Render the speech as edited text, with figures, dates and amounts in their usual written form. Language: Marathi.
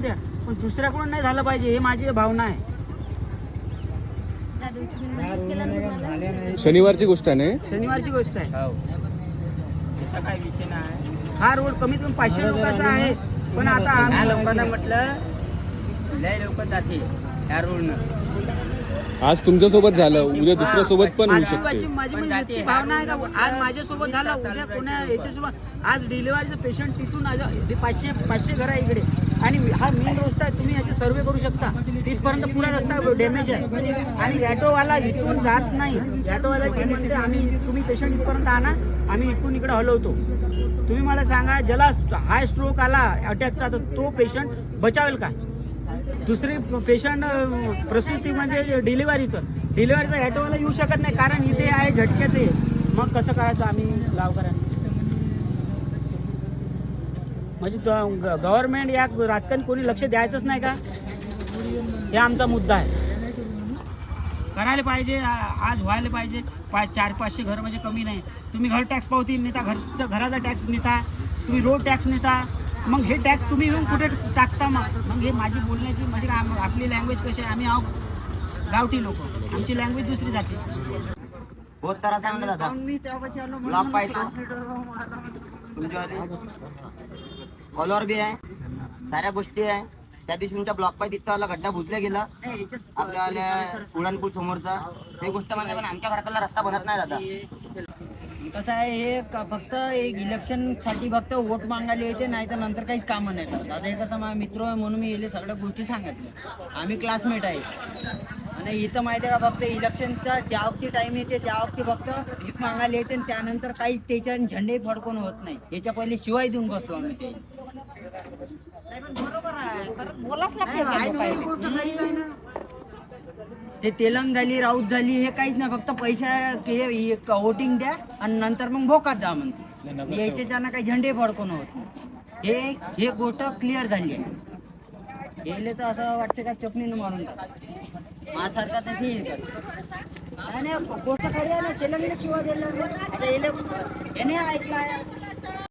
द्या, पण दुसऱ्याकडून नाही झालं पाहिजे, हे माझी भावना आहे. शनिवारची गोष्ट आहे ना? शनिवारची गोष्ट आहे. त्याचा काय विषय नाही. हा रोड कमीत कमी 500 लोकांचा आहे, पण आता ह्या लोकांना म्हटलं लय लोक जाते ह्या रोडनं. आज तुमच्यासोबत झालं, उद्या दुसऱ्या सोबत पण होऊ शकते. माझी म्हणजे भावना आहे का आज माझ्यासोबत झालं, उद्या कोणा याच्यासोबत. आज डिलिव्हरीचं पेशंट तिथून 500 घर आहे इकडे, आणि हा मेन रस्ता आहे. तुम्ही याचे सर्वे करू शकता, तिथपर्यंत पुरा रस्ता डॅमेज आहे. आणि ॲटोवाला इथून जात नाही. ॲटोवाला म्हणते आम्ही तुम्ही पेशंट इथपर्यंत आणा, आम्ही इथून इकडे हलवतो. तुम्ही मला सांगा, ज्याला हाय स्ट्रोक आला अटॅकचा, तर तो पेशंट बचावेल का? दुसरी पेशंट प्रसूती म्हणजे डिलिव्हरीचं ॲटोवाला येऊ शकत नाही, कारण इथे आहे झटक्याचे. मग कसं करायचं आम्ही गावकऱ्यांनी? म्हणजे गव्हर्नमेंट या राजकारणी कोणी लक्ष द्यायचंच नाही का? हे आमचा मुद्दा आहे. करायला पाहिजे, आज व्हायला पाहिजे. 400-500 घर म्हणजे कमी नाही. तुम्ही घर टॅक्स पावती नेता, घराचा टॅक्स नेता, तुम्ही रोड टॅक्स नेता, मग हे टॅक्स तुम्ही येऊन कुठे टाकता? मग हे माझी बोलण्याची म्हणजे आपली लँग्वेज कशी आहे, आम्ही आहोत गावठी लोक, आमची लँग्वेज दुसरी जाते. बहुत तरह से म्हणलं दादा ब्लॉक पाहिजे, कॉलर बी आहे, साऱ्या गोष्टी आहे. त्या दिवशी तुमच्या ब्लॉक पाय तिथचा गड्डा बुजला गेला आपल्या उडानपूल समोरचा. ते गोष्ट म्हणजे पण आमच्या घराकडला रस्ता बनत नाही दादा. कसं आहे, हे फक्त एक इलेक्शन साठी फक्त वोट मागायला येते, नाही तर नंतर काहीच कामं नाही करत. आता हे कसं माझा मित्र आहे म्हणून मी येले सगळ्या गोष्टी सांगितल्या. आम्ही क्लासमेट आहे, आणि इथं माहिती आहे का, फक्त इलेक्शनचा ज्या वक्ती टाइम येते त्या वक्ती फक्त भीक मागायला येते, आणि त्यानंतर काही त्याच्या झेंडे फडकून होत नाही. याच्या पहिले शिवाय देऊन बसतो आम्ही. ते बरोबर आहे, बोलाच लागते. ते तेलंग झाली, राऊत झाली, हे काहीच नाही. फक्त पैसा वोटिंग द्या आणि नंतर मग भोकात जा म्हणते. याच्यानं काही झेंडे फडकून होत नाही. हे गोष्ट क्लिअर झाली आहे. यायला तर असं वाटतं का चपणीनं मारून टाक माझ्यासारखा तर हे नाही. गोष्ट खरी आहे ना, तेलंगला शिवाय दिला. आता याने ऐकला